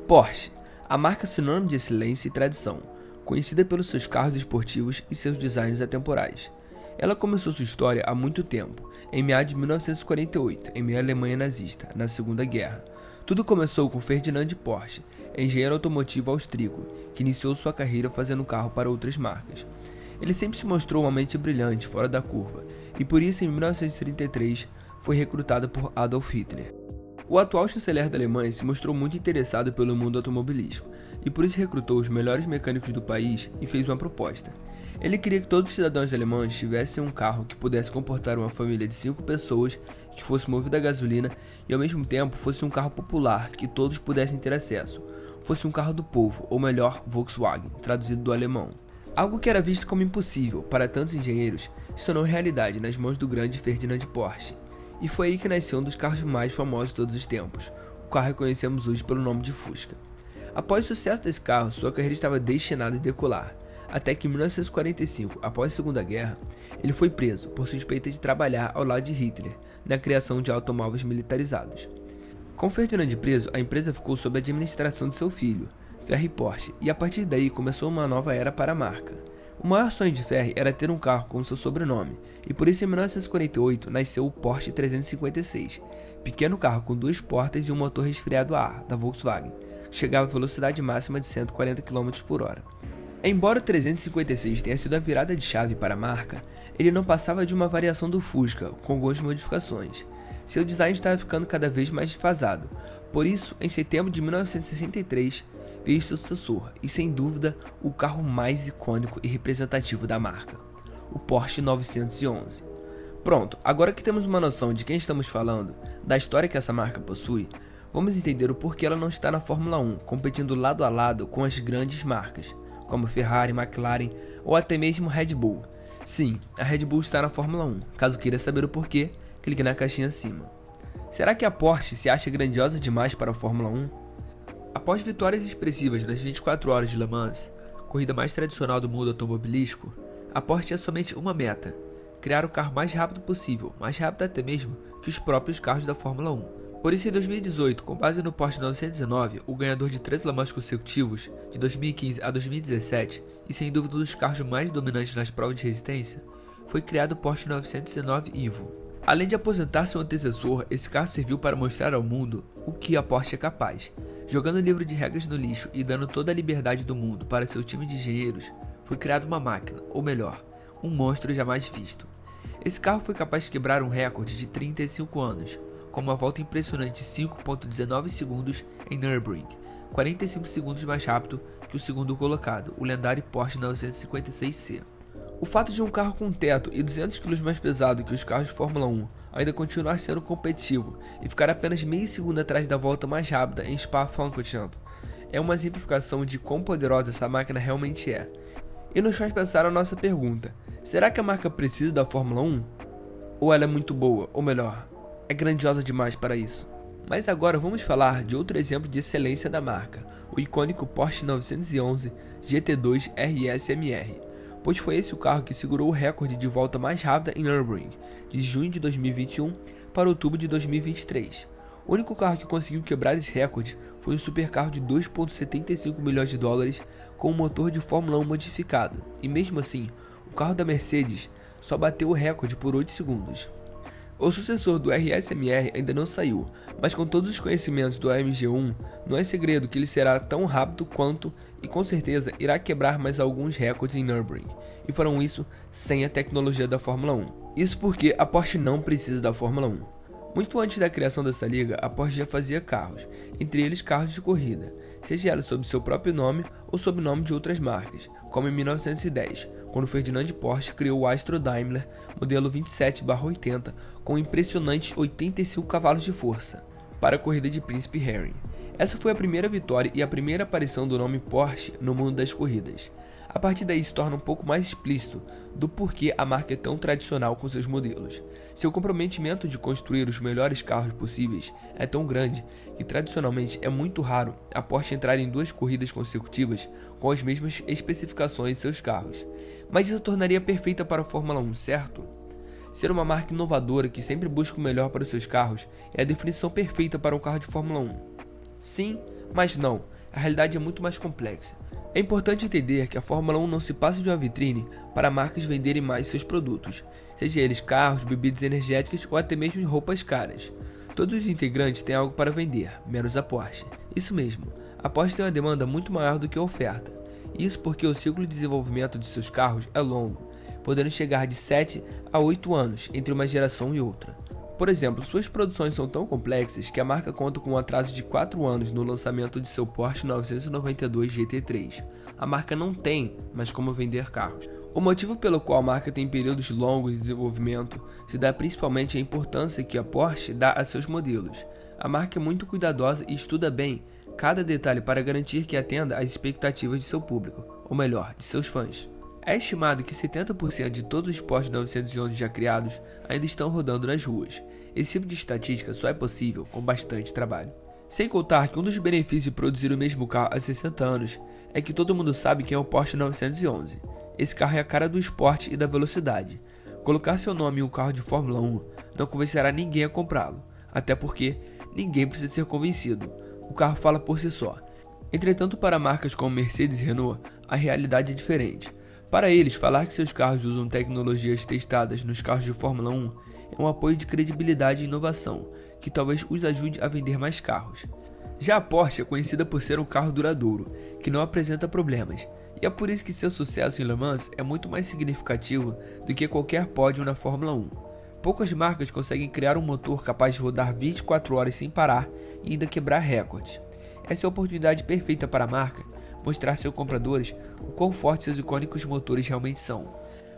Porsche, a marca sinônimo de excelência e tradição, conhecida pelos seus carros esportivos e seus designs atemporais. Ela começou sua história há muito tempo, em meados de 1948, em meio à Alemanha nazista, na Segunda Guerra. Tudo começou com Ferdinand Porsche, engenheiro automotivo austríaco, que iniciou sua carreira fazendo carro para outras marcas. Ele sempre se mostrou uma mente brilhante, fora da curva, e por isso em 1933 foi recrutado por Adolf Hitler. O atual chanceler da Alemanha se mostrou muito interessado pelo mundo automobilístico, e por isso recrutou os melhores mecânicos do país e fez uma proposta. Ele queria que todos os cidadãos alemães tivessem um carro que pudesse comportar uma família de 5 pessoas, que fosse movido a gasolina e ao mesmo tempo fosse um carro popular que todos pudessem ter acesso. Fosse um carro do povo, ou melhor, Volkswagen, traduzido do alemão. Algo que era visto como impossível para tantos engenheiros se tornou realidade nas mãos do grande Ferdinand Porsche. E foi aí que nasceu um dos carros mais famosos de todos os tempos, o carro que conhecemos hoje pelo nome de Fusca. Após o sucesso desse carro, sua carreira estava destinada a decolar, até que em 1945, após a Segunda Guerra, ele foi preso por suspeita de trabalhar ao lado de Hitler na criação de automóveis militarizados. Com Ferdinand preso, a empresa ficou sob a administração de seu filho, Ferry Porsche, e a partir daí começou uma nova era para a marca. O maior sonho de Ferry era ter um carro com seu sobrenome, e por isso em 1948 nasceu o Porsche 356, pequeno carro com 2 portas e um motor resfriado a ar, da Volkswagen, que chegava a velocidade máxima de 140 km/h. Embora o 356 tenha sido a virada de chave para a marca, ele não passava de uma variação do Fusca, com algumas modificações. Seu design estava ficando cada vez mais desfasado, por isso, em setembro de 1963, veio seu sucessor, e sem dúvida, o carro mais icônico e representativo da marca, o Porsche 911. Pronto, agora que temos uma noção de quem estamos falando, da história que essa marca possui, vamos entender o porquê ela não está na Fórmula 1, competindo lado a lado com as grandes marcas, como Ferrari, McLaren ou até mesmo Red Bull. Sim, a Red Bull está na Fórmula 1. Caso queira saber o porquê, clique na caixinha acima. Será que a Porsche se acha grandiosa demais para a Fórmula 1? Após vitórias expressivas nas 24 horas de Le Mans, corrida mais tradicional do mundo automobilístico, a Porsche tinha somente uma meta: criar o carro mais rápido possível, mais rápido até mesmo que os próprios carros da Fórmula 1. Por isso, em 2018, com base no Porsche 919, o ganhador de 3 Le Mans consecutivos, de 2015 a 2017, e sem dúvida um dos carros mais dominantes nas provas de resistência, foi criado o Porsche 919 Evo. Além de aposentar seu antecessor, esse carro serviu para mostrar ao mundo o que a Porsche é capaz. Jogando o livro de regras no lixo e dando toda a liberdade do mundo para seu time de engenheiros, foi criada uma máquina, ou melhor, um monstro jamais visto. Esse carro foi capaz de quebrar um recorde de 35 anos, com uma volta impressionante de 5,19 segundos em Nürburgring, 45 segundos mais rápido que o segundo colocado, o lendário Porsche 956C. O fato de um carro com teto e 200 kg mais pesado que os carros de Fórmula 1 ainda continuar sendo competitivo e ficar apenas meio segundo atrás da volta mais rápida em Spa-Francorchamps é uma exemplificação de quão poderosa essa máquina realmente é. E nos faz pensar a nossa pergunta: será que a marca precisa da Fórmula 1? Ou ela é muito boa, ou melhor, é grandiosa demais para isso? Mas agora vamos falar de outro exemplo de excelência da marca, o icônico Porsche 911 GT2 RS-MR, pois foi esse o carro que segurou o recorde de volta mais rápida em Nürburgring, de junho de 2021 para outubro de 2023. O único carro que conseguiu quebrar esse recorde foi um supercarro de 2,75 milhões de dólares com um motor de Fórmula 1 modificado, e mesmo assim, o carro da Mercedes só bateu o recorde por 8 segundos. O sucessor do RS-MR ainda não saiu, mas com todos os conhecimentos do AMG1, não é segredo que ele será tão rápido quanto e com certeza irá quebrar mais alguns recordes em Nürburgring, e farão isso sem a tecnologia da Fórmula 1. Isso porque a Porsche não precisa da Fórmula 1. Muito antes da criação dessa liga, a Porsche já fazia carros, entre eles carros de corrida, seja ela sob seu próprio nome ou sob o nome de outras marcas, como em 1910, quando Ferdinand Porsche criou o Astro Daimler modelo 27/80 com impressionantes 85 cavalos de força, para a corrida de Príncipe Harry. Essa foi a primeira vitória e a primeira aparição do nome Porsche no mundo das corridas. A partir daí se torna um pouco mais explícito do porquê a marca é tão tradicional com seus modelos. Seu comprometimento de construir os melhores carros possíveis é tão grande que tradicionalmente é muito raro a Porsche entrar em 2 corridas consecutivas com as mesmas especificações de seus carros. Mas isso tornaria perfeita para a Fórmula 1, certo? Ser uma marca inovadora que sempre busca o melhor para os seus carros é a definição perfeita para um carro de Fórmula 1. Sim, mas não. a realidade é muito mais complexa. É importante entender que a Fórmula 1 não se passa de uma vitrine para marcas venderem mais seus produtos, seja eles carros, bebidas energéticas ou até mesmo roupas caras. Todos os integrantes têm algo para vender, menos a Porsche. Isso mesmo, a Porsche tem uma demanda muito maior do que a oferta. Isso porque o ciclo de desenvolvimento de seus carros é longo, podendo chegar de 7 a 8 anos entre uma geração e outra. Por exemplo, suas produções são tão complexas que a marca conta com um atraso de 4 anos no lançamento de seu Porsche 992 GT3. A marca não tem mais como vender carros. O motivo pelo qual a marca tem períodos longos de desenvolvimento se dá principalmente à importância que a Porsche dá a seus modelos. A marca é muito cuidadosa e estuda bem cada detalhe para garantir que atenda às expectativas de seu público, ou melhor, de seus fãs. É estimado que 70% de todos os Porsche 911 já criados ainda estão rodando nas ruas. Esse tipo de estatística só é possível com bastante trabalho. Sem contar que um dos benefícios de produzir o mesmo carro há 60 anos é que todo mundo sabe quem é o Porsche 911. Esse carro é a cara do esporte e da velocidade. Colocar seu nome em um carro de Fórmula 1 não convencerá ninguém a comprá-lo, até porque ninguém precisa ser convencido. O carro fala por si só. Entretanto, para marcas como Mercedes e Renault, a realidade é diferente. Para eles, falar que seus carros usam tecnologias testadas nos carros de Fórmula 1 é um apoio de credibilidade e inovação, que talvez os ajude a vender mais carros. Já a Porsche é conhecida por ser um carro duradouro, que não apresenta problemas, e é por isso que seu sucesso em Le Mans é muito mais significativo do que qualquer pódio na Fórmula 1. Poucas marcas conseguem criar um motor capaz de rodar 24 horas sem parar e ainda quebrar recordes. Essa é a oportunidade perfeita para a marca mostrar a seus compradores o quão fortes seus icônicos motores realmente são.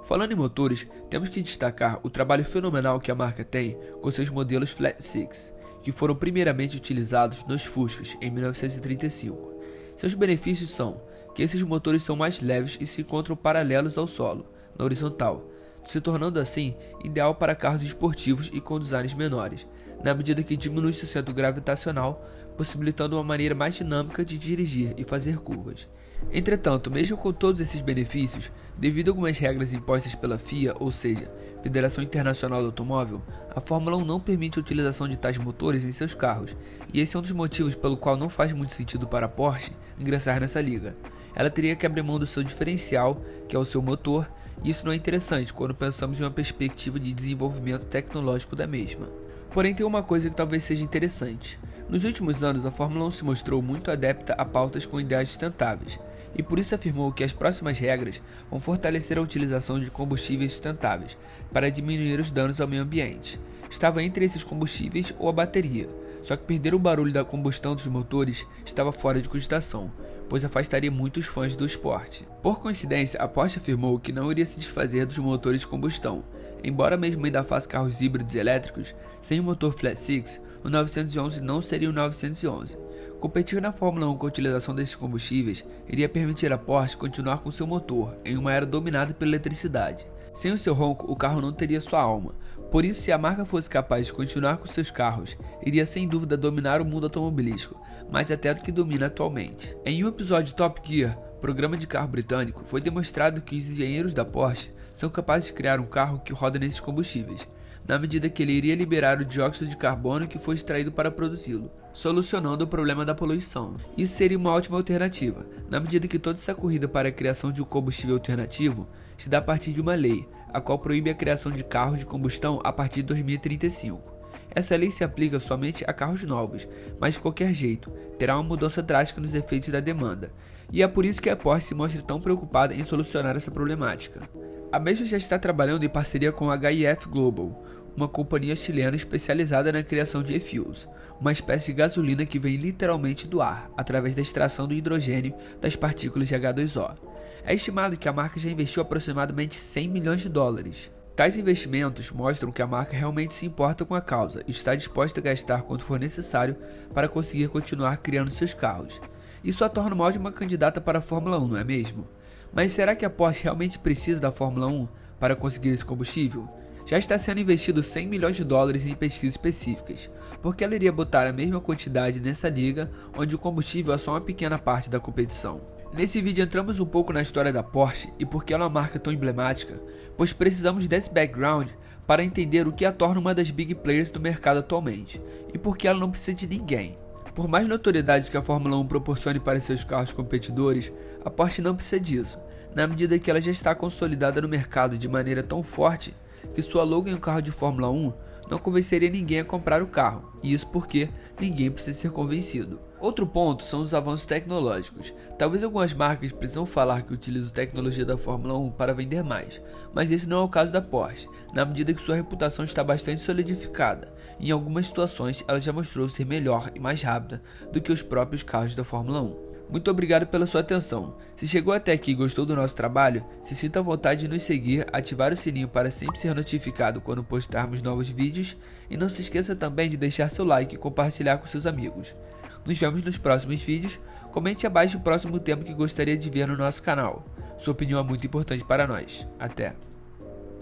Falando em motores, temos que destacar o trabalho fenomenal que a marca tem com seus modelos Flat Six, que foram primeiramente utilizados nos Fuscas em 1935. Seus benefícios são que esses motores são mais leves e se encontram paralelos ao solo, na horizontal, se tornando assim ideal para carros esportivos e com designs menores, na medida que diminui seu centro gravitacional, possibilitando uma maneira mais dinâmica de dirigir e fazer curvas. Entretanto, mesmo com todos esses benefícios, devido a algumas regras impostas pela FIA, ou seja, Federação Internacional do Automóvel, a Fórmula 1 não permite a utilização de tais motores em seus carros, e esse é um dos motivos pelo qual não faz muito sentido para a Porsche ingressar nessa liga. Ela teria que abrir mão do seu diferencial, que é o seu motor, e isso não é interessante quando pensamos em uma perspectiva de desenvolvimento tecnológico da mesma. Porém, tem uma coisa que talvez seja interessante. Nos últimos anos, a Fórmula 1 se mostrou muito adepta a pautas com ideais sustentáveis, e por isso afirmou que as próximas regras vão fortalecer a utilização de combustíveis sustentáveis para diminuir os danos ao meio ambiente. Estava entre esses combustíveis ou a bateria, só que perder o barulho da combustão dos motores estava fora de cogitação, pois afastaria muitos fãs do esporte. Por coincidência, a Porsche afirmou que não iria se desfazer dos motores de combustão. Embora mesmo ainda faça carros híbridos elétricos, sem o motor Flat Six, o 911 não seria o 911. Competir na Fórmula 1 com a utilização desses combustíveis iria permitir a Porsche continuar com seu motor em uma era dominada pela eletricidade. Sem o seu ronco, o carro não teria sua alma. Por isso, se a marca fosse capaz de continuar com seus carros, iria sem dúvida dominar o mundo automobilístico, mais até do que domina atualmente. Em um episódio de Top Gear, programa de carro britânico, foi demonstrado que os engenheiros da Porsche são capazes de criar um carro que roda nesses combustíveis, na medida que ele iria liberar o dióxido de carbono que foi extraído para produzi-lo, solucionando o problema da poluição. Isso seria uma ótima alternativa, na medida que toda essa corrida para a criação de um combustível alternativo se dá a partir de uma lei, a qual proíbe a criação de carros de combustão a partir de 2035. Essa lei se aplica somente a carros novos, mas de qualquer jeito, terá uma mudança drástica nos efeitos da demanda, e é por isso que a Porsche se mostra tão preocupada em solucionar essa problemática. A mesma já está trabalhando em parceria com a HIF Global, uma companhia chilena especializada na criação de e-fuels, uma espécie de gasolina que vem literalmente do ar, através da extração do hidrogênio das partículas de H2O. É estimado que a marca já investiu aproximadamente 100 milhões de dólares. Tais investimentos mostram que a marca realmente se importa com a causa e está disposta a gastar quanto for necessário para conseguir continuar criando seus carros. Isso a torna uma ótima candidata para a Fórmula 1, não é mesmo? Mas será que a Porsche realmente precisa da Fórmula 1 para conseguir esse combustível? Já está sendo investido 100 milhões de dólares em pesquisas específicas, porque ela iria botar a mesma quantidade nessa liga, onde o combustível é só uma pequena parte da competição. Nesse vídeo entramos um pouco na história da Porsche e por que ela é uma marca tão emblemática, pois precisamos desse background para entender o que a torna uma das big players do mercado atualmente, e por que ela não precisa de ninguém. Por mais notoriedade que a Fórmula 1 proporcione para seus carros competidores, a Porsche não precisa disso, na medida que ela já está consolidada no mercado de maneira tão forte que sua logo em um carro de Fórmula 1 não convenceria ninguém a comprar o carro, e isso porque ninguém precisa ser convencido. Outro ponto são os avanços tecnológicos. Talvez algumas marcas precisam falar que utilizam tecnologia da Fórmula 1 para vender mais, mas esse não é o caso da Porsche, na medida que sua reputação está bastante solidificada. Em algumas situações, ela já mostrou ser melhor e mais rápida do que os próprios carros da Fórmula 1. Muito obrigado pela sua atenção. Se chegou até aqui e gostou do nosso trabalho, se sinta à vontade de nos seguir, ativar o sininho para sempre ser notificado quando postarmos novos vídeos e não se esqueça também de deixar seu like e compartilhar com seus amigos. Nos vemos nos próximos vídeos. Comente abaixo o próximo tema que gostaria de ver no nosso canal. Sua opinião é muito importante para nós. Até!